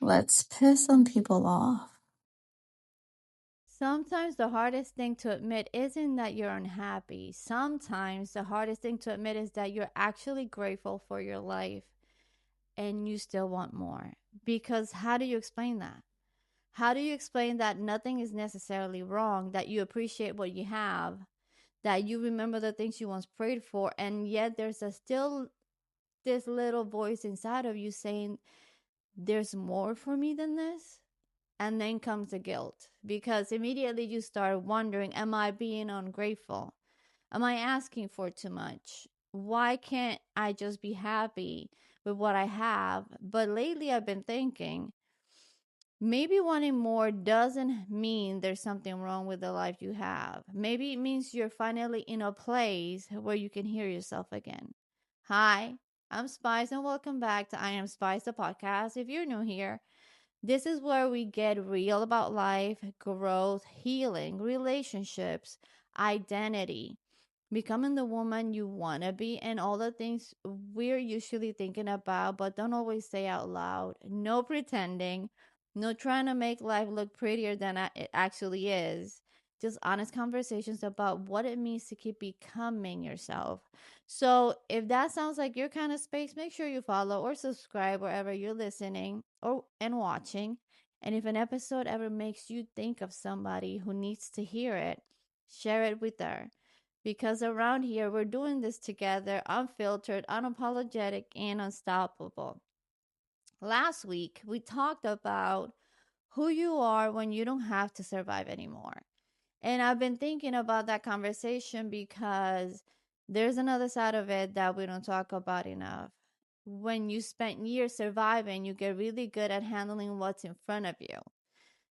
Let's piss some people off. Sometimes the hardest thing to admit isn't that you're unhappy. Sometimes the hardest thing to admit is that you're actually grateful for your life and you still want more. Because how do you explain that? How do you explain that nothing is necessarily wrong, that you appreciate what you have, that you remember the things you once prayed for, and yet there's still this little voice inside of you saying, there's more for me than this? And then comes the guilt because immediately you start wondering, am I being ungrateful? Am I asking for too much? Why can't I just be happy with what I have? But lately I've been thinking, maybe wanting more doesn't mean there's something wrong with the life you have. Maybe it means you're finally in a place where you can hear yourself again. Hi, I'm Spice, and welcome back to I Am Spice, the podcast. If you're new here, this is where we get real about life, growth, healing, relationships, identity, becoming the woman you want to be, and all the things we're usually thinking about but don't always say out loud. No pretending, no trying to make life look prettier than it actually is. Just honest conversations about what it means to keep becoming yourself. So, if that sounds like your kind of space, make sure you follow or subscribe wherever you're listening or and watching. And if an episode ever makes you think of somebody who needs to hear it, share it with her, because around here we're doing this together, unfiltered, unapologetic, and unstoppable. Last week, we talked about who you are when you don't have to survive anymore. And I've been thinking about that conversation because there's another side of it that we don't talk about enough. When you spent years surviving, you get really good at handling what's in front of you.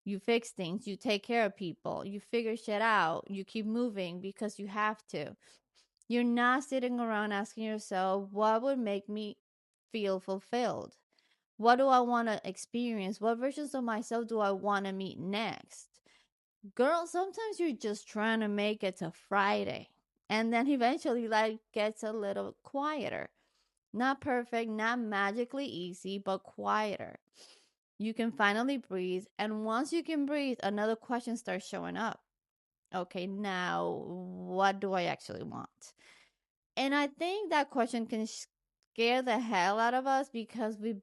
You fix things, you take care of people, you figure shit out, you keep moving because you have to. You're not sitting around asking yourself, what would make me feel fulfilled? What do I want to experience? What versions of myself do I want to meet next? Girl, sometimes you're just trying to make it to Friday. And then eventually life gets a little quieter. Not perfect, not magically easy, but quieter. You can finally breathe. And once you can breathe, another question starts showing up. Okay, now what do I actually want? And I think that question can scare the hell out of us because we've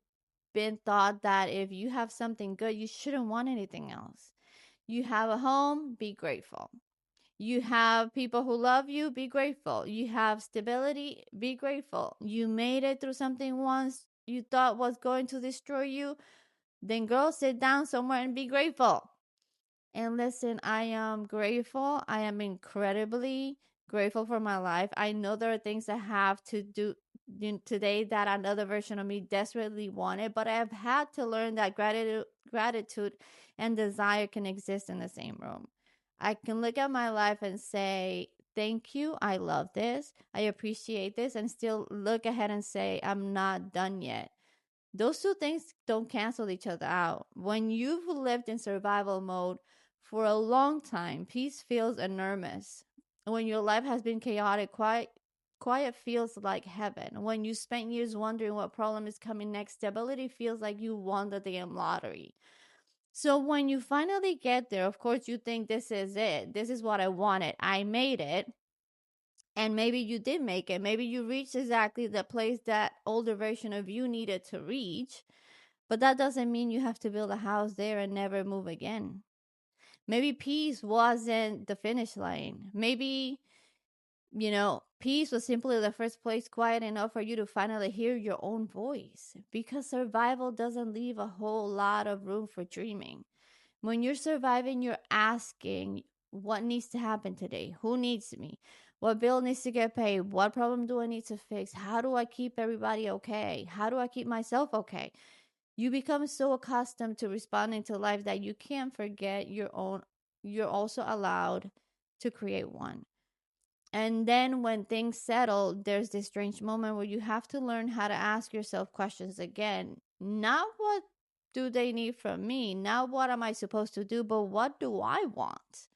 been taught that if you have something good, you shouldn't want anything else. You have a home, be grateful. You have people who love you, be grateful. You have stability, be grateful. You made it through something once you thought was going to destroy you, then girl, sit down somewhere and be grateful. And listen, I am grateful. I am incredibly grateful for my life. I know there are things I have to do today that another version of me desperately wanted, but I have had to learn that gratitude and desire can exist in the same room. I can look at my life and say, thank you. I love this. I appreciate this, and still look ahead and say, I'm not done yet. Those two things don't cancel each other out. When you've lived in survival mode for a long time, peace feels enormous. When your life has been chaotic, quiet feels like heaven. When you spent years wondering what problem is coming next, stability feels like you won the damn lottery. So when you finally get there, of course you think this is it. This is what I wanted. I made it. And maybe you did make it. Maybe you reached exactly the place that older version of you needed to reach, but that doesn't mean you have to build a house there and never move again. Maybe peace wasn't the finish line. Maybe, peace was simply the first place quiet enough for you to finally hear your own voice. Because survival doesn't leave a whole lot of room for dreaming. When you're surviving, you're asking, what needs to happen today? Who needs me? What bill needs to get paid? What problem do I need to fix? How do I keep everybody okay? How do I keep myself okay? You become so accustomed to responding to life that you can't forget you're also allowed to create one. And then when things settle, there's this strange moment where you have to learn how to ask yourself questions again. Not what do they need from me? Not what am I supposed to do, but what do I want?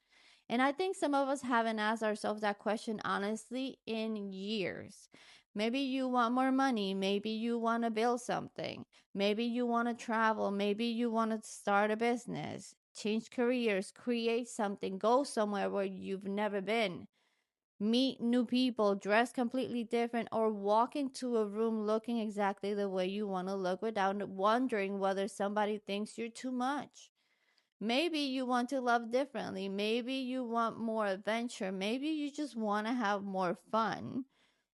And I think some of us haven't asked ourselves that question honestly in years. Maybe you want more money. Maybe you want to build something. Maybe you want to travel. Maybe you want to start a business, change careers, create something, go somewhere where you've never been, meet new people, dress completely different, or walk into a room looking exactly the way you want to look without wondering whether somebody thinks you're too much. Maybe you want to love differently. Maybe you want more adventure. Maybe you just want to have more fun.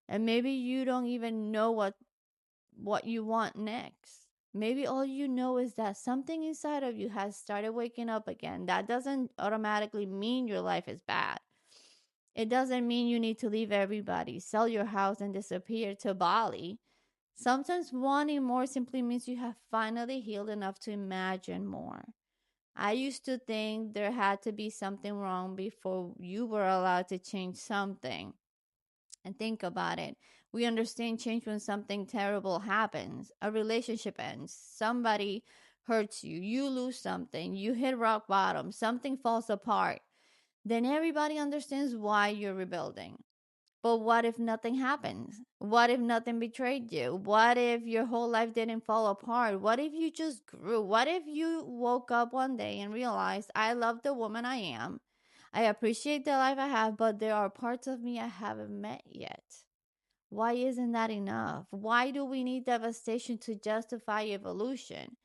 And maybe you don't even know what you want next. Maybe all you know is that something inside of you has started waking up again. That doesn't automatically mean your life is bad. It doesn't mean you need to leave everybody, sell your house, and disappear to Bali. Sometimes wanting more simply means you have finally healed enough to imagine more. I used to think there had to be something wrong before you were allowed to change something. And think about it. We understand change when something terrible happens. A relationship ends. Somebody hurts you. You lose something. You hit rock bottom. Something falls apart. Then everybody understands why you're rebuilding. But what if nothing happens? What if nothing betrayed you? What if your whole life didn't fall apart? What if you just grew? What if you woke up one day and realized, I love the woman I am? I appreciate the life I have, but there are parts of me I haven't met yet. Why isn't that enough? Why do we need devastation to justify evolution?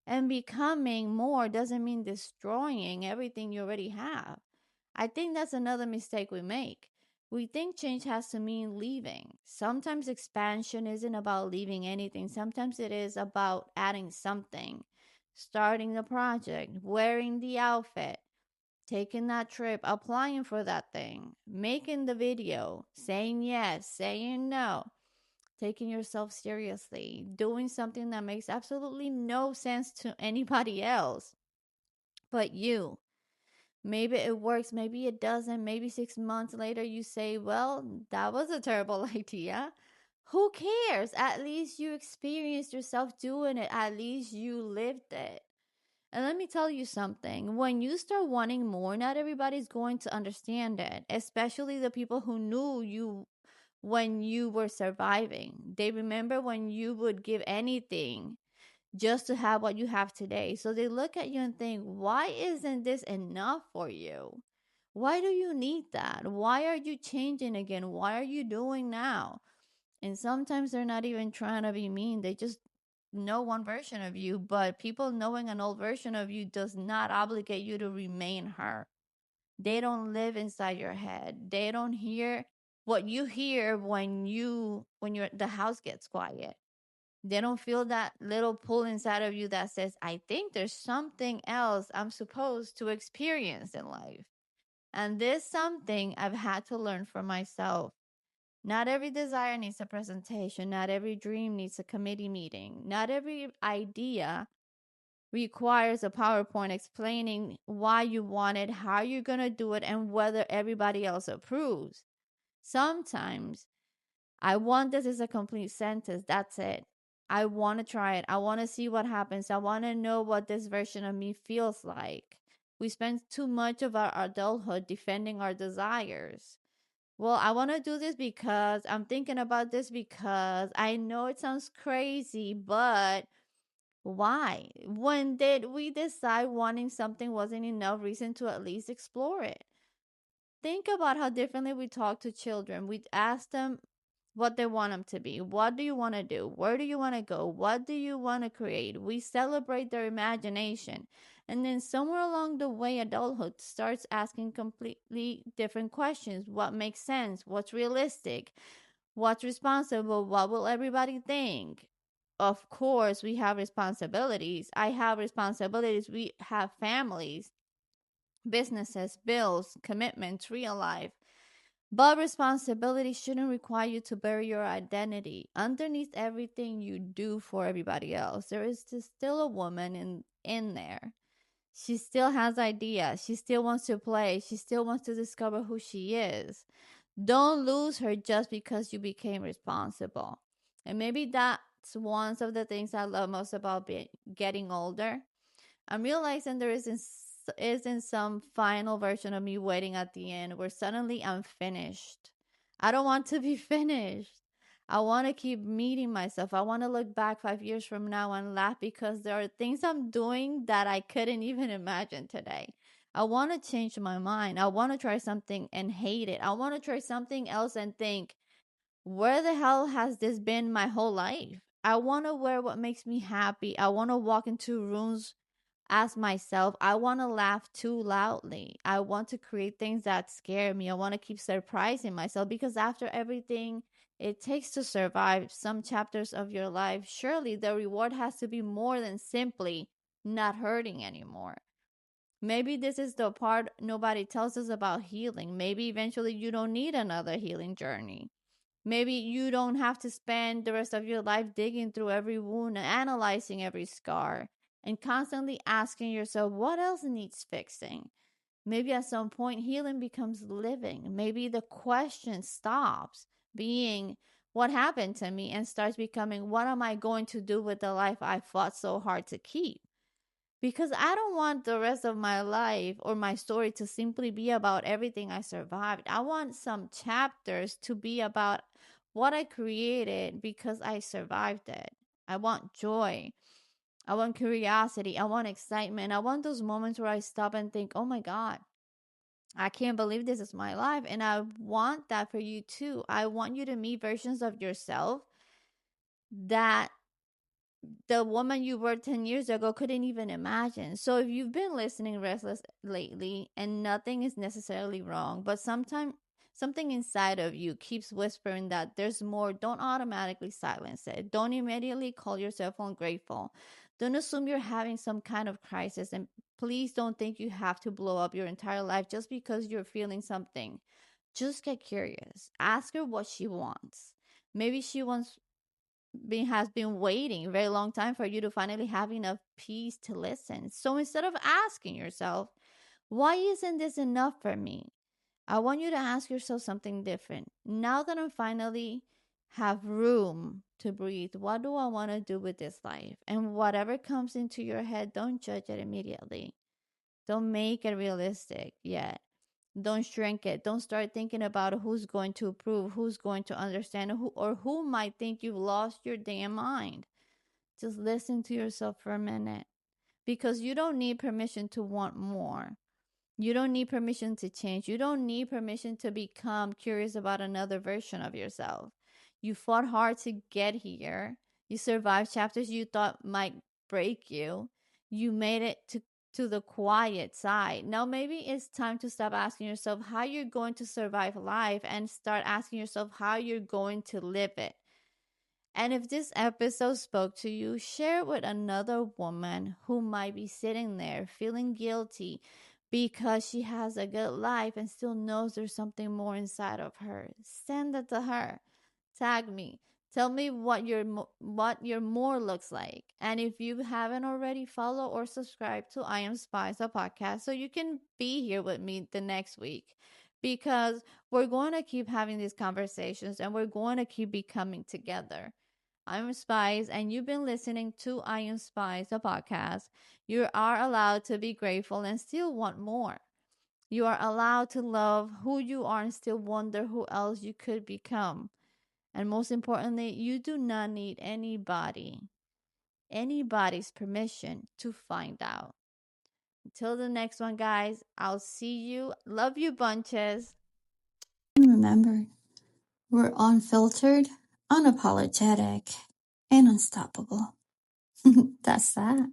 And becoming more doesn't mean destroying everything you already have. I think that's another mistake we make. We think change has to mean leaving. Sometimes expansion isn't about leaving anything, sometimes it is about adding something, starting the project, wearing the outfit, taking that trip, applying for that thing, making the video, saying yes, saying no, taking yourself seriously, doing something that makes absolutely no sense to anybody else but you. Maybe it works, maybe it doesn't. Maybe 6 months later you say, well, that was a terrible idea. Who cares? At least you experienced yourself doing it, at least you lived it. And let me tell you something. When you start wanting more, not everybody's going to understand it, especially the people who knew you when you were surviving. They remember when you would give anything just to have what you have today. So they look at you and think, why isn't this enough for you? Why do you need that? Why are you changing again? Why are you doing now? And sometimes they're not even trying to be mean. They just know one version of you, but people knowing an old version of you does not obligate you to remain her. They don't live inside your head. They don't hear what you hear when your the house gets quiet. They don't feel that little pull inside of you that says, I think there's something else I'm supposed to experience in life. And this something I've had to learn for myself. Not every desire needs a presentation. Not every dream needs a committee meeting. Not every idea requires a PowerPoint explaining why you want it, how you're going to do it, and whether everybody else approves. Sometimes I want this as a complete sentence. That's it. I want to try it. I want to see what happens. I want to know what this version of me feels like. We spend too much of our adulthood defending our desires. Well, I want to do this because I'm thinking about this because I know it sounds crazy, but why? When did we decide wanting something wasn't enough reason to at least explore it? Think about how differently we talk to children. We ask them what they want them to be. What do you want to do? Where do you want to go? What do you want to create? We celebrate their imagination. And then somewhere along the way, adulthood starts asking completely different questions. What makes sense? What's realistic? What's responsible? What will everybody think? Of course, we have responsibilities. I have responsibilities. We have families, businesses, bills, commitments, real life. But responsibility shouldn't require you to bury your identity. Underneath everything you do for everybody else, there is still a woman in there. She still has ideas. She still wants to play. She still wants to discover who she is. Don't lose her just because you became responsible. And maybe that's one of the things I love most about getting older. I'm realizing there isn't some final version of me waiting at the end where suddenly I'm finished. I don't want to be finished. I want to keep meeting myself. I want to look back 5 years from now and laugh because there are things I'm doing that I couldn't even imagine today. I want to change my mind. I want to try something and hate it. I want to try something else and think, where the hell has this been my whole life? I want to wear what makes me happy. I want to walk into rooms as myself. I want to laugh too loudly. I want to create things that scare me. I want to keep surprising myself because after everything it takes to survive some chapters of your life, surely the reward has to be more than simply not hurting anymore. Maybe this is the part nobody tells us about healing. Maybe eventually you don't need another healing journey. Maybe you don't have to spend the rest of your life digging through every wound and analyzing every scar and constantly asking yourself what else needs fixing. Maybe at some point healing becomes living. Maybe the question stops being what happened to me and starts becoming what am I going to do with the life I fought so hard to keep? Because I don't want the rest of my life or my story to simply be about everything I survived. I want some chapters to be about what I created because I survived it. I want joy. I want curiosity. I want excitement. I want those moments where I stop and think, oh my God, I can't believe this is my life. And I want that for you too. I want you to meet versions of yourself that the woman you were 10 years ago couldn't even imagine. So if you've been listening restless lately and nothing is necessarily wrong, but sometimes something inside of you keeps whispering that there's more, don't automatically silence it. Don't immediately call yourself ungrateful. Don't assume you're having some kind of crisis, and please don't think you have to blow up your entire life just because you're feeling something. Just get curious. Ask her what she wants. Maybe she wants has been waiting a very long time for you to finally have enough peace to listen. So instead of asking yourself, why isn't this enough for me? I want you to ask yourself something different. Now that I'm finally have room to breathe, what do I want to do with this life? And whatever comes into your head, don't judge it immediately. Don't make it realistic yet. Don't shrink it. Don't start thinking about who's going to approve, who's going to understand, who might think you've lost your damn mind. Just listen to yourself for a minute because you don't need permission to want more. You don't need permission to change. You don't need permission to become curious about another version of yourself. You fought hard to get here. You survived chapters you thought might break you. You made it to the quiet side. Now maybe it's time to stop asking yourself how you're going to survive life and start asking yourself how you're going to live it. And if this episode spoke to you, share it with another woman who might be sitting there feeling guilty because she has a good life and still knows there's something more inside of her. Send it to her. Tag me. Tell me what your more looks like. And if you haven't already, follow or subscribe to I Am Spies, a podcast, so you can be here with me the next week. Because we're going to keep having these conversations and we're going to keep becoming together. I'm Spice, and you've been listening to I Am Spice, a podcast. You are allowed to be grateful and still want more. You are allowed to love who you are and still wonder who else you could become. And most importantly, you do not need anybody's permission to find out. Until the next one, guys, I'll see you. Love you bunches. And remember, we're unfiltered, unapologetic, and unstoppable. That's that.